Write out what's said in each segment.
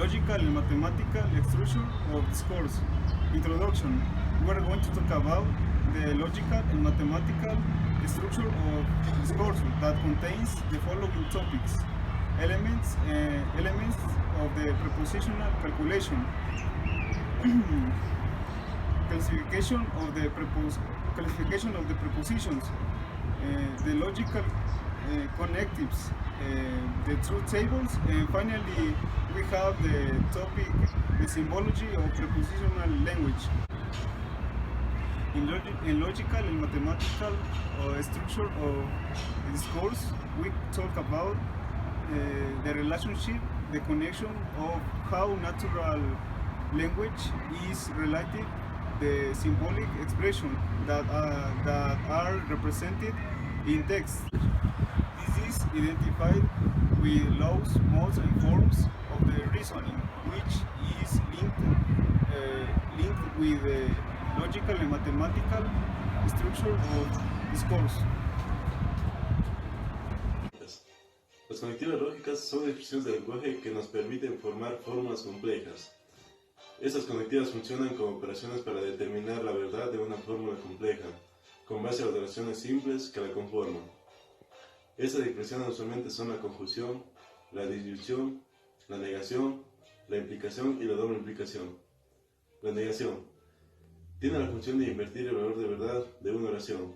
logical and mathematical structure of discourse. Introduction. We are going to talk about the logical and mathematical structure of discourse that contains the following topics. Elements of the prepositional calculation. Classification of the prepositions, the logical connectives, the truth tables, and finally we have the topic, the symbology of prepositional language. In logical and mathematical structure of discourse, we talk about the relationship, the connection of how natural language is related, the symbolic expression that are represented in text. This is identified with laws, modes, and forms of the reasoning, which is linked with the logical and mathematical structure of discourse. Las conectivas lógicas son expresiones del lenguaje que nos permiten formar formas complejas. Estas conectivas funcionan como operaciones para determinar la verdad de una fórmula compleja, con base a las relaciones simples que la conforman. Estas expresiones usualmente son la conjunción, la disyunción, la negación, la implicación y la doble implicación. La negación tiene la función de invertir el valor de verdad de una oración.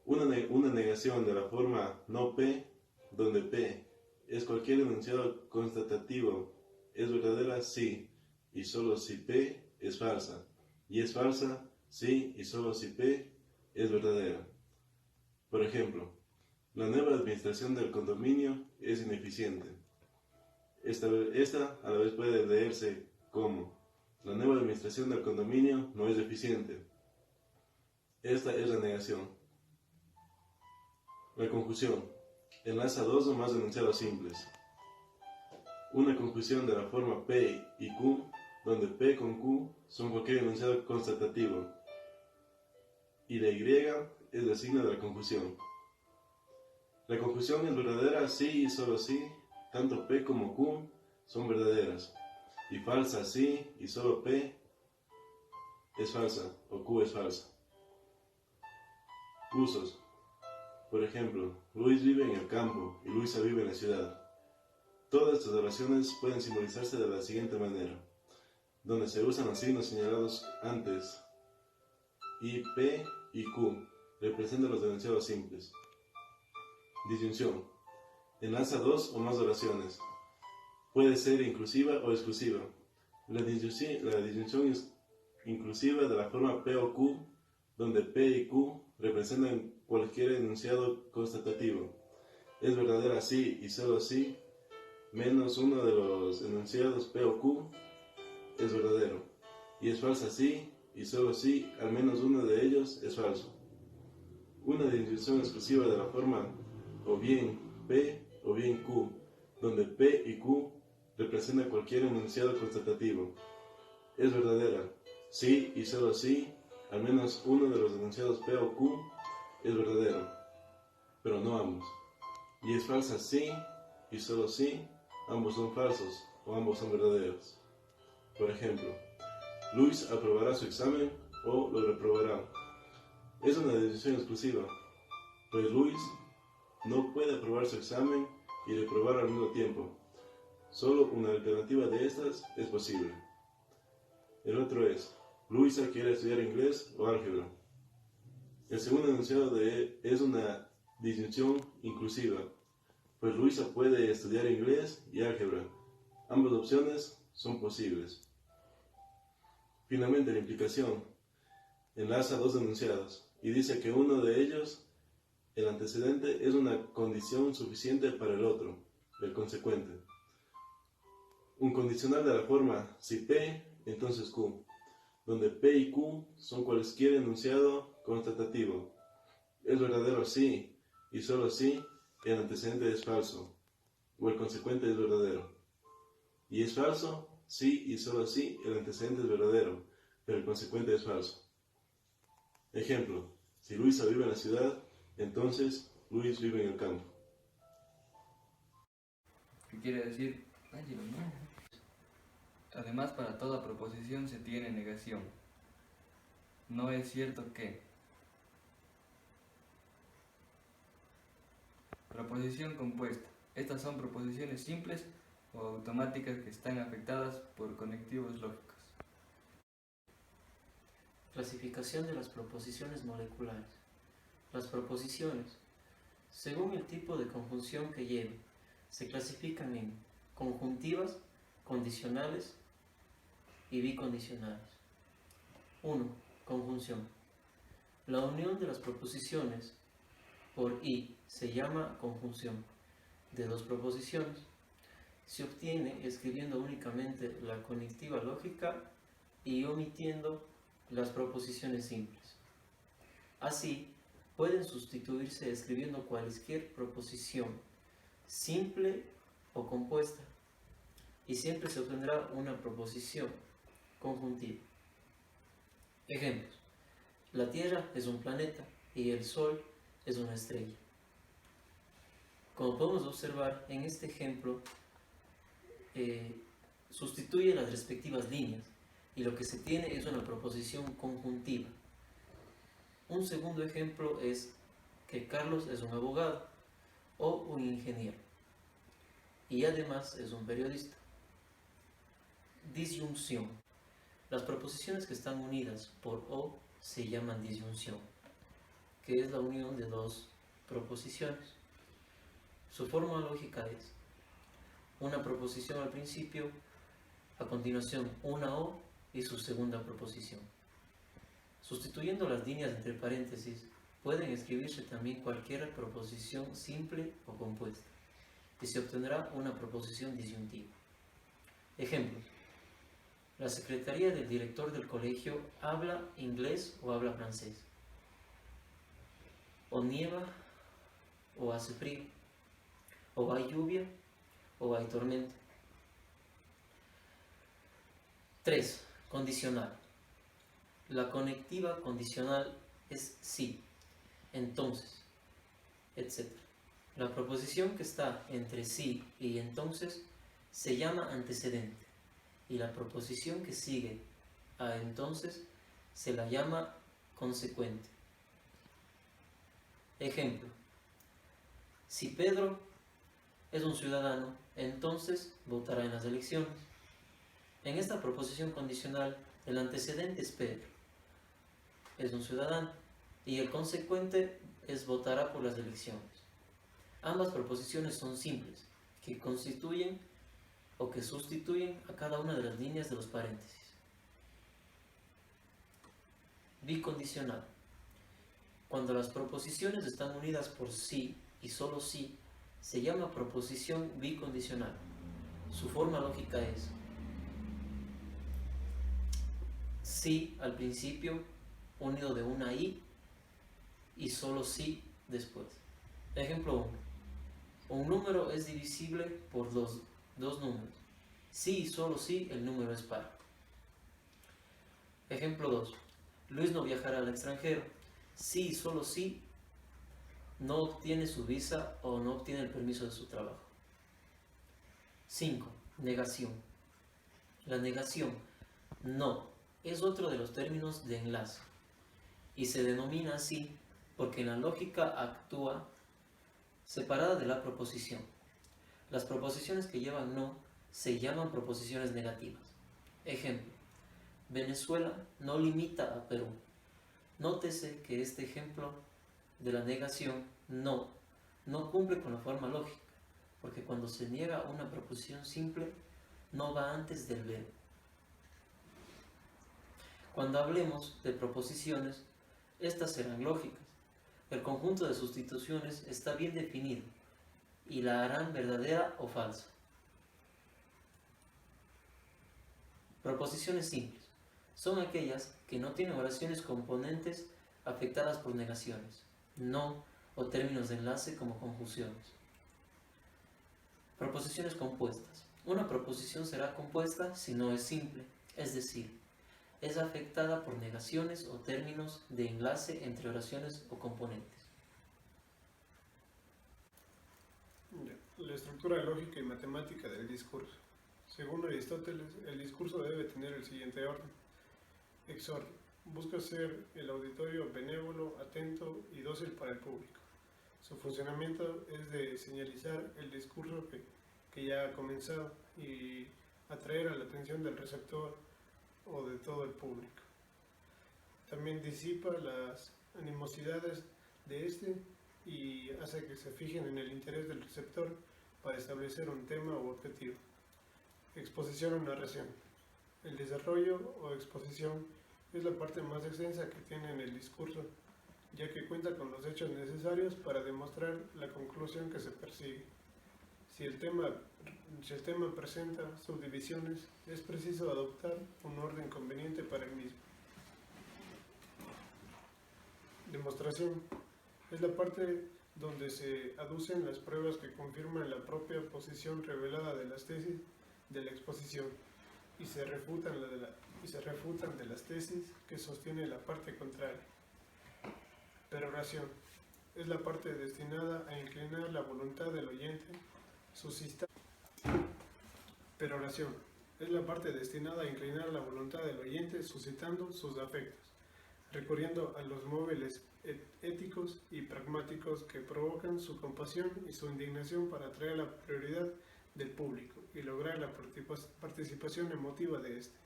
Una negación de la forma no P, donde P es cualquier enunciado constatativo, es verdadera si y solo si P es falsa, y es falsa si y solo si P es verdadera. Por ejemplo, la nueva administración del condominio es ineficiente. Esta a la vez puede leerse como: la nueva administración del condominio no es eficiente. Esta es la negación. La conjunción enlaza dos o más enunciados simples. Una conjunción de la forma P y Q, donde P con Q son cualquier enunciado constatativo, y la Y es el signo de la conjunción. La conjunción es verdadera si y solo si tanto P como Q son verdaderas, y falsa si y solo P es falsa o Q es falsa. Usos. Por ejemplo, Luis vive en el campo y Luisa vive en la ciudad. Todas estas oraciones pueden simbolizarse de la siguiente manera, donde se usan los signos señalados antes, y P y Q representan los enunciados simples. Disyunción. Enlaza dos o más oraciones. Puede ser inclusiva o exclusiva. La disyunción es inclusiva de la forma P o Q, donde P y Q representan cualquier enunciado constatativo. Es verdadera si y solo si menos uno de los enunciados P o Q es verdadero, y es falsa si y solo si al menos uno de ellos es falso. Una disyunción exclusiva de la forma o bien P o bien Q, donde P y Q representan cualquier enunciado constatativo. Es verdadera si y solo si al menos uno de los enunciados P o Q es verdadero, pero no ambos. Y es falsa si y solo si ambos son falsos o ambos son verdaderos. Por ejemplo, Luis aprobará su examen o lo reprobará. Es una decisión exclusiva, pues Luis no puede aprobar su examen y reprobar al mismo tiempo. Solo una alternativa de estas es posible. El otro es: Luisa quiere estudiar inglés o álgebra. El segundo enunciado es una disyunción inclusiva, pues Luisa puede estudiar inglés y álgebra. Ambas opciones son posibles. Finalmente, la implicación enlaza dos enunciados y dice que uno de ellos, el antecedente, es una condición suficiente para el otro, el consecuente. Un condicional de la forma si P, entonces Q, donde P y Q son cualesquier enunciado constatativo. Es verdadero si y solo si el antecedente es falso, o el consecuente es verdadero. Y es falso si y solo si el antecedente es verdadero, pero el consecuente es falso. Ejemplo: si Luisa vive en la ciudad, entonces Luis vive en el campo. ¿Qué quiere decir? Ay, Dios mío. Además, para toda proposición se tiene negación. No es cierto que. Proposición compuesta. Estas son proposiciones simples o automáticas que están afectadas por conectivos lógicos. Clasificación de las proposiciones moleculares. Las proposiciones, según el tipo de conjunción que lleven, se clasifican en conjuntivas, condicionales y bicondicionales. 1. Conjunción. La unión de las proposiciones por y se llama conjunción de dos proposiciones. Se obtiene escribiendo únicamente la conectiva lógica y omitiendo las proposiciones simples. Así, pueden sustituirse escribiendo cualquier proposición, simple o compuesta, y siempre se obtendrá una proposición conjuntiva. Ejemplos. La Tierra es un planeta y el Sol es una estrella. Como podemos observar en este ejemplo, sustituye las respectivas líneas y lo que se tiene es una proposición conjuntiva. Un segundo ejemplo es que Carlos es un abogado o un ingeniero y además es un periodista. Disyunción. Las proposiciones que están unidas por o se llaman disyunción, que es la unión de dos proposiciones. Su forma lógica es una proposición al principio, a continuación una o y su segunda proposición. Sustituyendo las líneas entre paréntesis, pueden escribirse también cualquier proposición simple o compuesta, y se obtendrá una proposición disyuntiva. Ejemplos. La secretaría del director del colegio habla inglés o habla francés. O nieva o hace frío. O hay lluvia o hay tormenta. 3. Condicional. La conectiva condicional es sí, entonces, etc. La proposición que está entre sí y entonces se llama antecedente, y la proposición que sigue a entonces se la llama consecuente. Ejemplo. Si Pedro es un ciudadano, entonces votará en las elecciones. En esta proposición condicional, el antecedente es Pedro, es un ciudadano, y el consecuente es votará por las elecciones. Ambas proposiciones son simples, que constituyen o que sustituyen a cada una de las líneas de los paréntesis. Bicondicional. Cuando las proposiciones están unidas por sí y solo sí, se llama proposición bicondicional. Su forma lógica es sí al principio, unido de una i, y solo sí después. Ejemplo 1. Un número es divisible por dos números. Si y solo si el número es par. Ejemplo 2. Luis no viajará al extranjero. Si y solo si no obtiene su visa o no obtiene el permiso de su trabajo. 5. Negación. La negación no es otro de los términos de enlace y se denomina así porque en la lógica actúa separada de la proposición. Las proposiciones que llevan no se llaman proposiciones negativas. Ejemplo. Venezuela no limita a Perú. Nótese que este ejemplo de la negación no cumple con la forma lógica, porque cuando se niega una proposición simple no va antes del verbo. Cuando hablemos de proposiciones, estas serán lógicas. El conjunto de sustituciones está bien definido y la harán verdadera o falsa. Proposiciones simples son aquellas que no tienen oraciones componentes afectadas por negaciones, no o términos de enlace como conjunciones. Proposiciones compuestas. Una proposición será compuesta si no es simple, es decir, es afectada por negaciones o términos de enlace entre oraciones o componentes. La estructura lógica y matemática del discurso. Según Aristóteles, el discurso debe tener el siguiente orden. Exordio. Busca ser el auditorio benévolo, atento y dócil para el público. Su funcionamiento es de señalizar el discurso que ya ha comenzado y atraer a la atención del receptor o de todo el público. También disipa las animosidades de este y hace que se fijen en el interés del receptor para establecer un tema o objetivo. Exposición o narración. El desarrollo o exposición es la parte más extensa que tiene en el discurso, ya que cuenta con los hechos necesarios para demostrar la conclusión que se persigue. Si el tema presenta subdivisiones, es preciso adoptar un orden conveniente para el mismo. Demostración. Es la parte donde se aducen las pruebas que confirman la propia posición revelada de las tesis de la exposición y se refutan de las tesis que sostiene la parte contraria. Peroración. Es la parte destinada a inclinar la voluntad del oyente, Peroración. Es la parte destinada a inclinar la voluntad del oyente suscitando sus afectos, recurriendo a los móviles éticos y pragmáticos que provocan su compasión y su indignación para atraer la prioridad del público y lograr la participación emotiva de éste.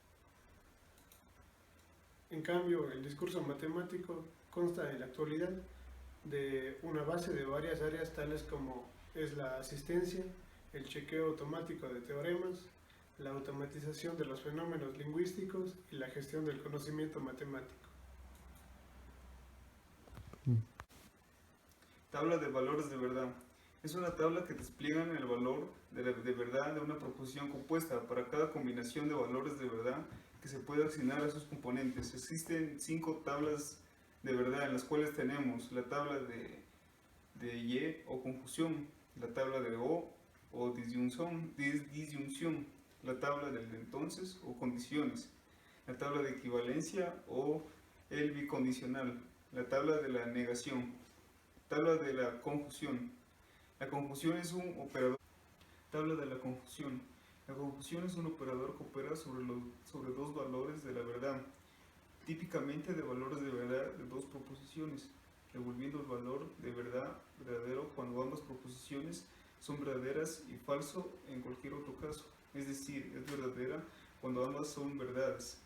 En cambio, el discurso matemático consta en la actualidad de una base de varias áreas tales como es la asistencia, el chequeo automático de teoremas, la automatización de los fenómenos lingüísticos y la gestión del conocimiento matemático. Tabla de valores de verdad. Es una tabla que despliegan el valor de verdad de una proposición compuesta para cada combinación de valores de verdad que se puede asignar a sus componentes. Existen 5 tablas de verdad en las cuales tenemos la tabla de Y o conjunción, la tabla de o disyunción, la tabla del entonces o condiciones, la tabla de equivalencia o el bicondicional, la tabla de la negación, tabla de la conjunción. La conjunción es un operador. Tabla de la conjunción. La conjunción es un operador que opera sobre dos valores de la verdad, típicamente de valores de verdad de dos proposiciones, devolviendo el valor de verdad verdadero cuando ambas proposiciones son verdaderas y falso en cualquier otro caso, es decir, es verdadera cuando ambas son verdades.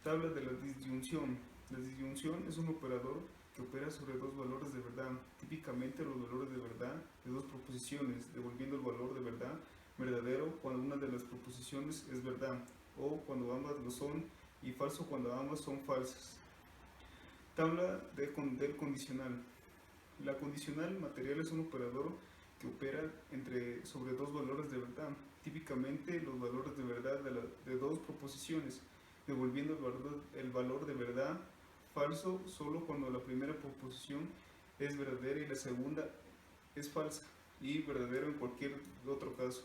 Tabla de la disyunción. La disyunción es un operador que opera sobre dos valores de verdad, típicamente los valores de verdad de dos proposiciones, devolviendo el valor de verdad verdadero cuando una de las proposiciones es verdad, o cuando ambas lo son, y falso cuando ambas son falsas. Tabla del condicional. La condicional material es un operador que opera sobre dos valores de verdad, típicamente los valores de verdad de dos proposiciones, devolviendo el valor de verdad falso solo cuando la primera proposición es verdadera y la segunda es falsa, y verdadero en cualquier otro caso.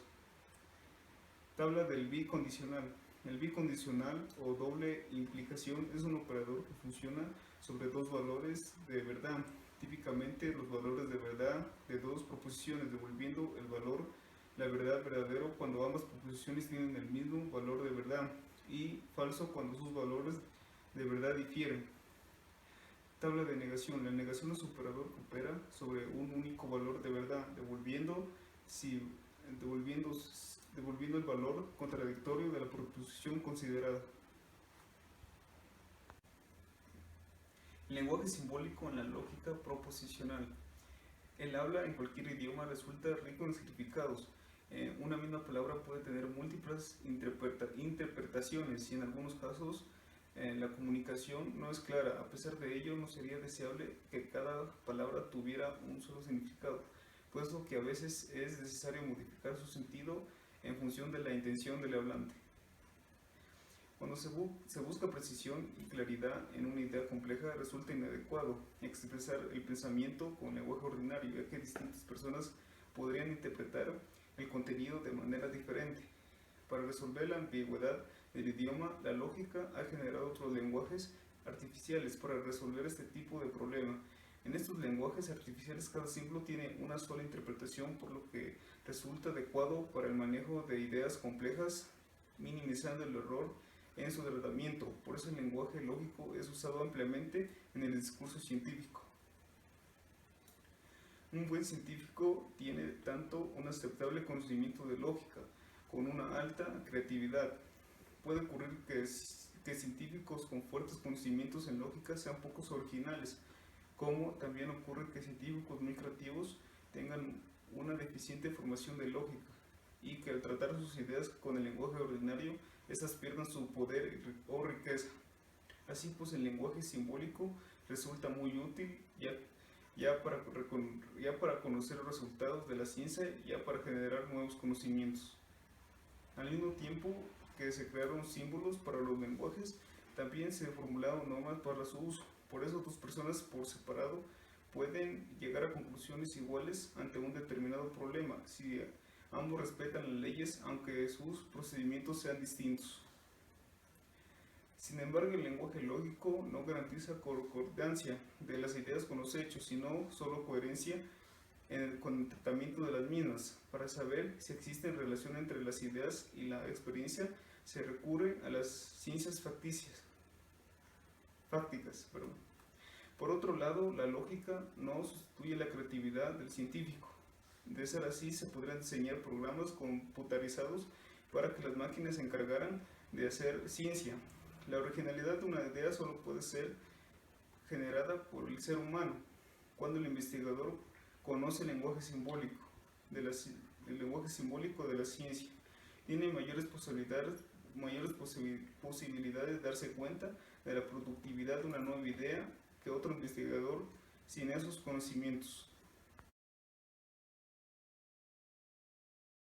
Tabla del bicondicional. El bicondicional o doble implicación es un operador que funciona sobre dos valores de verdad, típicamente los valores de verdad de dos proposiciones, devolviendo la verdad verdadero cuando ambas proposiciones tienen el mismo valor de verdad, y falso cuando sus valores de verdad difieren. Tabla de negación. La negación es un operador que opera sobre un único valor de verdad, devolviendo el valor contradictorio de la proposición considerada. El lenguaje simbólico en la lógica proposicional. El habla en cualquier idioma resulta rico en significados. Una misma palabra puede tener múltiples interpretaciones y en algunos casos la comunicación no es clara. A pesar de ello, no sería deseable que cada palabra tuviera un solo significado, puesto que a veces es necesario modificar su sentido en función de la intención del hablante. Cuando se busca precisión y claridad en una idea compleja, resulta inadecuado expresar el pensamiento con lenguaje ordinario, ya que distintas personas podrían interpretar el contenido de manera diferente. Para resolver la ambigüedad del idioma, la lógica ha generado otros lenguajes artificiales para resolver este tipo de problema, En estos lenguajes artificiales cada símbolo tiene una sola interpretación, por lo que resulta adecuado para el manejo de ideas complejas, minimizando el error en su tratamiento. Por eso el lenguaje lógico es usado ampliamente en el discurso científico. Un buen científico tiene tanto un aceptable conocimiento de lógica, con una alta creatividad. Puede ocurrir que científicos con fuertes conocimientos en lógica sean pocos originales, como también ocurre que científicos muy creativos tengan una deficiente formación de lógica y que al tratar sus ideas con el lenguaje ordinario, estas pierdan su poder o riqueza. Así pues, el lenguaje simbólico resulta muy útil ya para conocer los resultados de la ciencia y ya para generar nuevos conocimientos. Al mismo tiempo que se crearon símbolos para los lenguajes, también se formularon normas para su uso. Por eso, dos personas por separado pueden llegar a conclusiones iguales ante un determinado problema, si ambos respetan las leyes, aunque sus procedimientos sean distintos. Sin embargo, el lenguaje lógico no garantiza concordancia de las ideas con los hechos, sino solo coherencia con el tratamiento de las mismas. Para saber si existe relación entre las ideas y la experiencia, se recurre a las ciencias fácticas. Por otro lado, la lógica no sustituye la creatividad del científico. De ser así, se podrían diseñar programas computarizados para que las máquinas se encargaran de hacer ciencia. La originalidad de una idea solo puede ser generada por el ser humano, cuando el investigador conoce el lenguaje simbólico de la ciencia. Tiene mayores posibilidades de darse cuenta de la productividad de una nueva idea que otro investigador sin esos conocimientos.